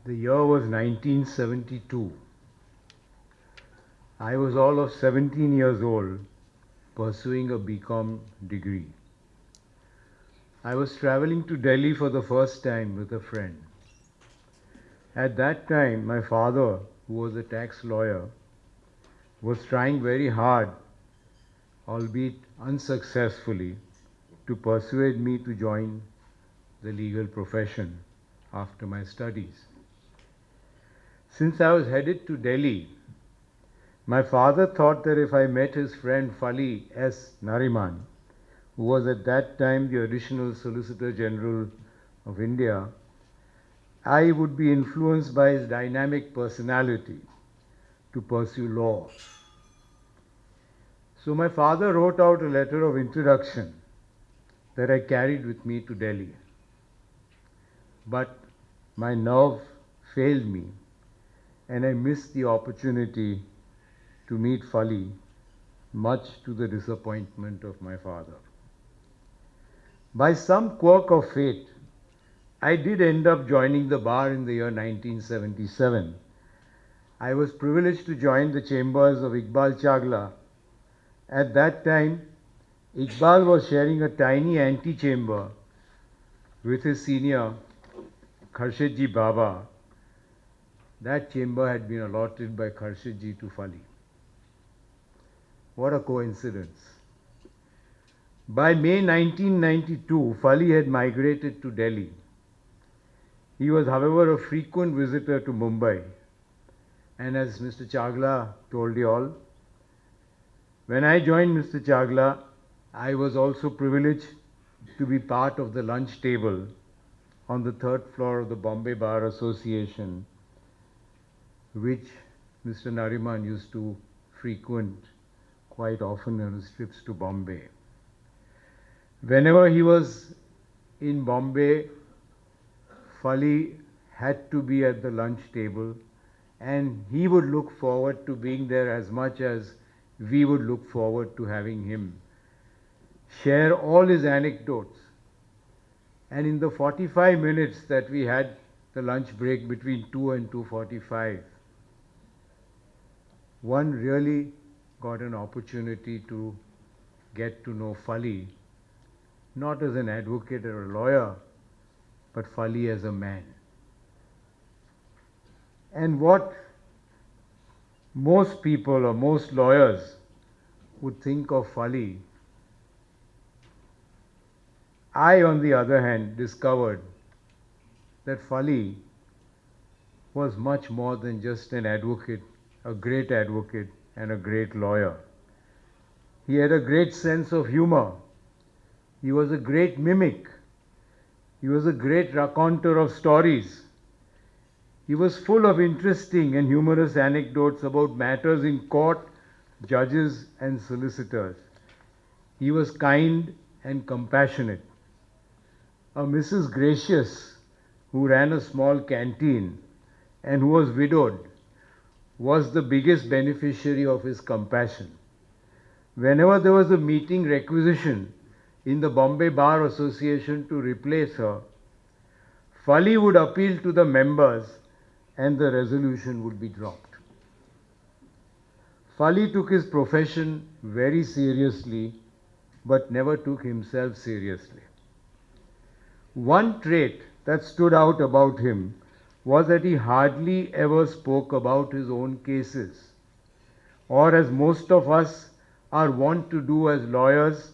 The year was 1972. I was all of 17 years old, pursuing a BCom degree. I was traveling to Delhi for the first time with a friend. At that time, my father, who was a tax lawyer, was trying very hard, albeit unsuccessfully, to persuade me to join the legal profession after my studies. Since I was headed to Delhi, my father thought that if I met his friend Fali S. Nariman, who was at that time the additional Solicitor General of India, I would be influenced by his dynamic personality to pursue law. So my father wrote out a letter of introduction that I carried with me to Delhi. But my nerve failed me and I missed the opportunity to meet Fali, much to the disappointment of my father. By some quirk of fate, I did end up joining the bar in the year 1977. I was privileged to join the chambers of Iqbal Chagla. At that time, Iqbal was sharing a tiny antechamber with his senior, Kharshedji Baba. That chamber had been allotted by Kharshedji to Fali. What a coincidence. By May 1992, Fali had migrated to Delhi. He was, however, a frequent visitor to Mumbai. And as Mr. Chagla told you all, when I joined Mr. Chagla, I was also privileged to be part of the lunch table on the third floor of the Bombay Bar Association, which Mr. Nariman used to frequent quite often on his trips to Bombay. Whenever he was in Bombay, Fali had to be at the lunch table, and he would look forward to being there as much as we would look forward to having him share all his anecdotes. And in the 45 minutes that we had the lunch break between 2 and 2:45, one really got an opportunity to get to know Fali, not as an advocate or a lawyer, but Fali as a man. And what most people or most lawyers would think of Fali, I, on the other hand, discovered that Fali was much more than just an advocate, a great advocate and a great lawyer. He had a great sense of humor. He was a great mimic. He was a great raconteur of stories. He was full of interesting and humorous anecdotes about matters in court, judges and solicitors. He was kind and compassionate. A Mrs. Gracious, who ran a small canteen and who was widowed, was the biggest beneficiary of his compassion. Whenever there was a meeting requisition in the Bombay Bar Association to replace her, Fali would appeal to the members and the resolution would be dropped. Fali took his profession very seriously, but never took himself seriously. One trait that stood out about him was that he hardly ever spoke about his own cases, or as most of us are wont to do as lawyers,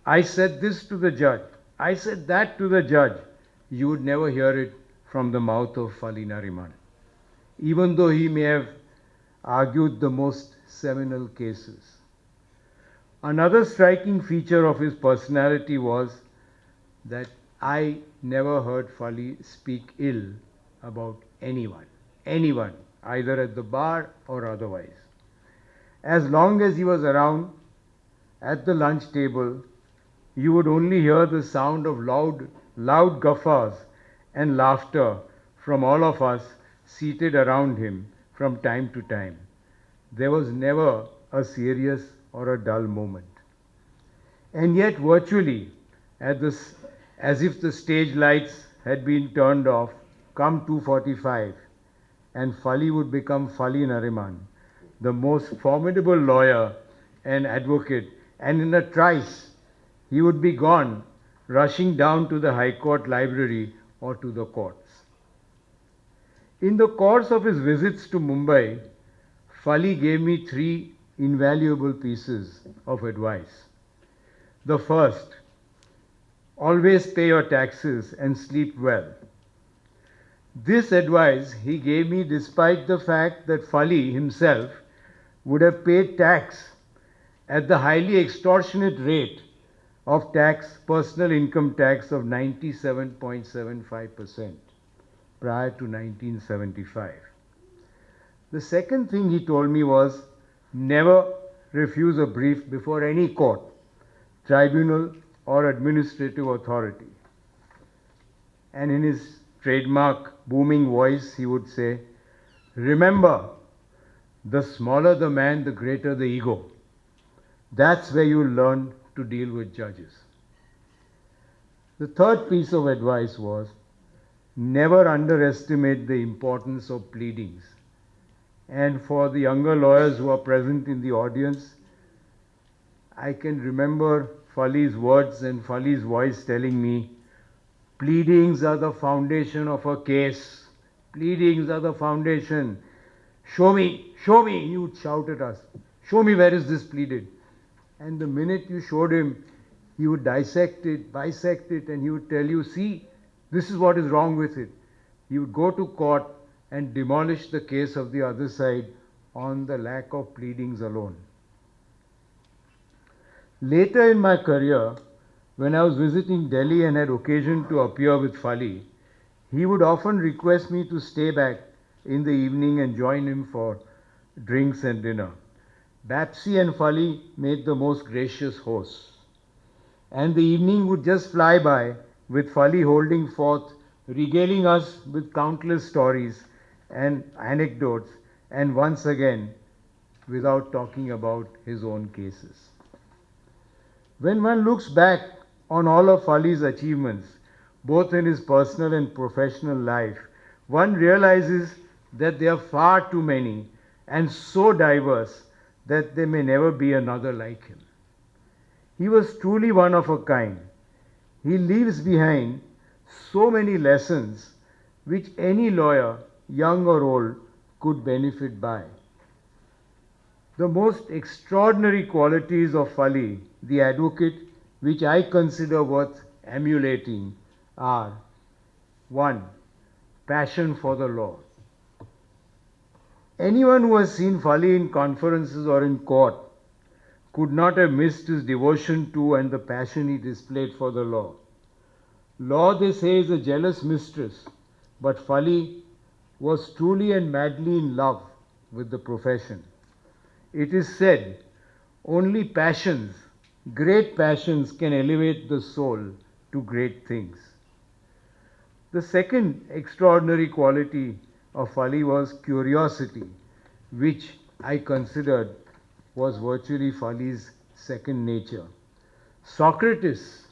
I said this to the judge, I said that to the judge. You would never hear it from the mouth of Fali Nariman, even though he may have argued the most seminal cases. Another striking feature of his personality was that I never heard Fali speak ill about anyone, either at the bar or otherwise. As long as he was around at the lunch table, you would only hear the sound of loud guffaws and laughter from all of us seated around him from time to time. There was never a serious or a dull moment. And yet virtually, as if the stage lights had been turned off, come 2:45, and Fali would become Fali Nariman, the most formidable lawyer and advocate, and in a trice he would be gone, rushing down to the High Court library or to the courts. In the course of his visits to Mumbai, Fali gave me three invaluable pieces of advice. The first, always pay your taxes and sleep well. This advice he gave me despite the fact that Fali himself would have paid tax at the highly extortionate rate of tax, personal income tax of 97.75% prior to 1975. The second thing he told me was never refuse a brief before any court, tribunal, or administrative authority. And in his trademark booming voice, he would say, remember, the smaller the man, the greater the ego. That's where you learn to deal with judges. The third piece of advice was never underestimate the importance of pleadings. And for the younger lawyers who are present in the audience, I can remember Fali's words and Fali's voice telling me, pleadings are the foundation of a case. Pleadings are the foundation. Show me, he would shout at us. Show me where is this pleaded. And the minute you showed him, he would dissect it, bisect it, and he would tell you, see, this is what is wrong with it. He would go to court and demolish the case of the other side on the lack of pleadings alone. Later in my career, when I was visiting Delhi and had occasion to appear with Fali, he would often request me to stay back in the evening and join him for drinks and dinner. Bapsi and Fali made the most gracious hosts. And the evening would just fly by with Fali holding forth, regaling us with countless stories and anecdotes, and once again, without talking about his own cases. When one looks back on all of Fali's achievements, both in his personal and professional life, one realizes that there are far too many and so diverse that there may never be another like him. He was truly one of a kind. He leaves behind so many lessons which any lawyer, young or old, could benefit by. The most extraordinary qualities of Fali, the advocate, which I consider worth emulating, are 1. Passion for the law. Anyone who has seen Fali in conferences or in court could not have missed his devotion to and the passion he displayed for the law. Law, they say, is a jealous mistress, but Fali was truly and madly in love with the profession. It is said, only passions, great passions, can elevate the soul to great things. The second extraordinary quality of Fali was curiosity, which I considered was virtually Fali's second nature. Socrates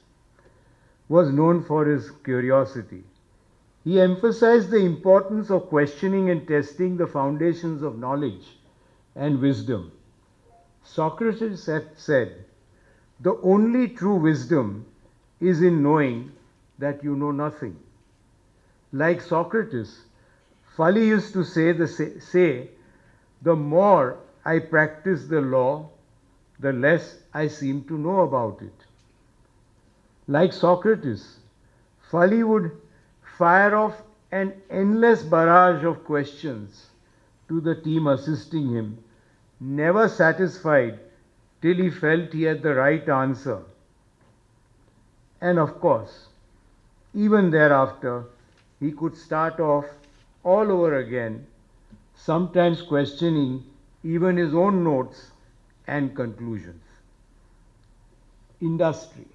was known for his curiosity. He emphasized the importance of questioning and testing the foundations of knowledge and wisdom. Socrates said, the only true wisdom is in knowing that you know nothing. Like Socrates, Fali used to say, the more I practice the law, the less I seem to know about it. Like Socrates, Fali would fire off an endless barrage of questions to the team assisting him, never satisfied till he felt he had the right answer. And of course, even thereafter, he could start off all over again, sometimes questioning even his own notes and conclusions. Industry.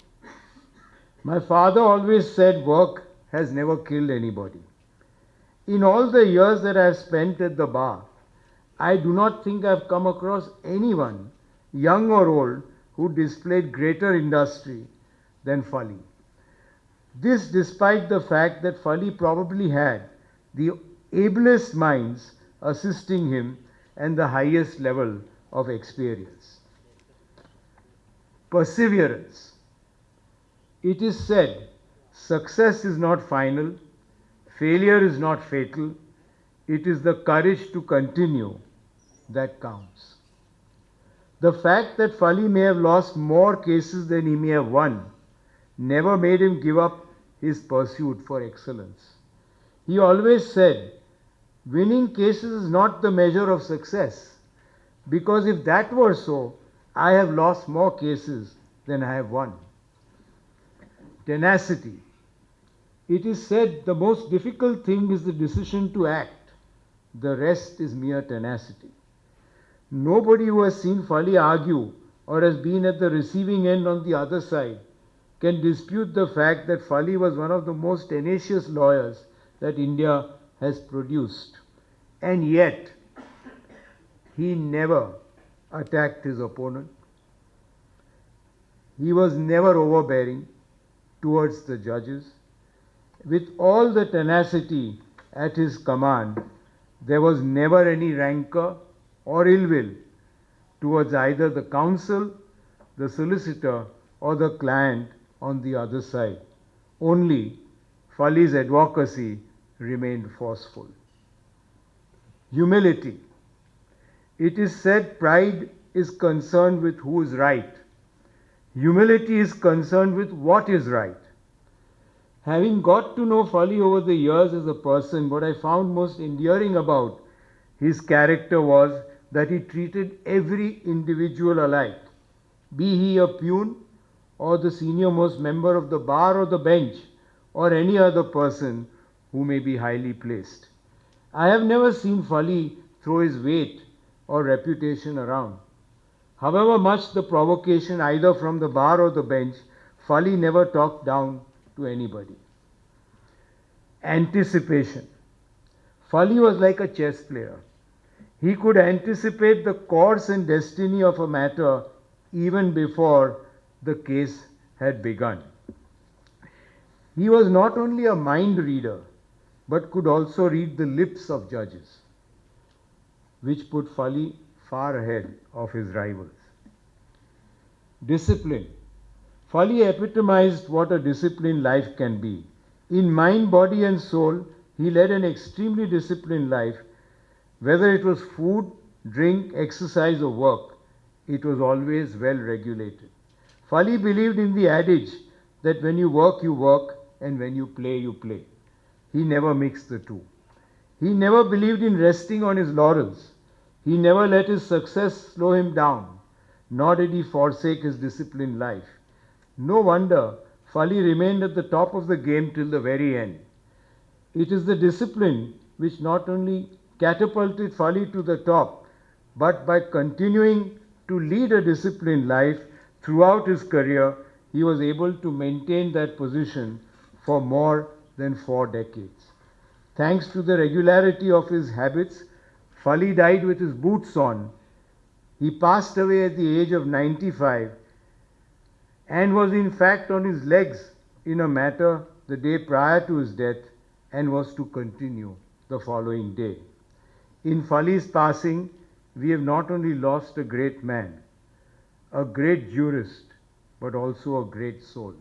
My father always said work has never killed anybody. In all the years that I have spent at the bar, I do not think I have come across anyone, young or old, who displayed greater industry than Fali. This despite the fact that Fali probably had the ablest minds assisting him, and the highest level of experience. Perseverance. It is said, success is not final, failure is not fatal, it is the courage to continue that counts. The fact that Fali may have lost more cases than he may have won never made him give up his pursuit for excellence. He always said, winning cases is not the measure of success, because if that were so, I have lost more cases than I have won. Tenacity. It is said the most difficult thing is the decision to act. The rest is mere tenacity. Nobody who has seen Fali argue or has been at the receiving end on the other side can dispute the fact that Fali was one of the most tenacious lawyers that India has produced. And yet, he never attacked his opponent. He was never overbearing towards the judges. With all the tenacity at his command, there was never any rancor or ill will towards either the counsel, the solicitor, or the client on the other side. Only Fali's advocacy remained forceful. Humility. It is said pride is concerned with who is right. Humility is concerned with what is right. Having got to know Fali over the years as a person, what I found most endearing about his character was that he treated every individual alike, be he a peon or the senior most member of the bar or the bench or any other person who may be highly placed. I have never seen Fali throw his weight or reputation around. However much the provocation either from the bar or the bench, Fali never talked down to anybody. Anticipation. Fali was like a chess player. He could anticipate the course and destiny of a matter even before the case had begun. He was not only a mind reader, but could also read the lips of judges, which put Fali far ahead of his rivals. Discipline. Fali epitomized what a disciplined life can be. In mind, body, and soul, he led an extremely disciplined life. Whether it was food, drink, exercise, or work, it was always well regulated. Fali believed in the adage that when you work, and when you play. He never mixed the two. He never believed in resting on his laurels. He never let his success slow him down, nor did he forsake his disciplined life. No wonder Fali remained at the top of the game till the very end. It is the discipline which not only catapulted Fali to the top, but by continuing to lead a disciplined life throughout his career, he was able to maintain that position for more than 4 decades. Thanks to the regularity of his habits, Fali died with his boots on. He passed away at the age of 95 and was in fact on his legs in a matter the day prior to his death and was to continue the following day. In Fali's passing, we have not only lost a great man, a great jurist, but also a great soul.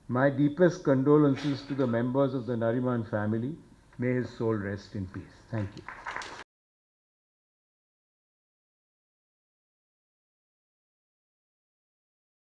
My deepest condolences to the members of the Nariman family. May his soul rest in peace. Thank you.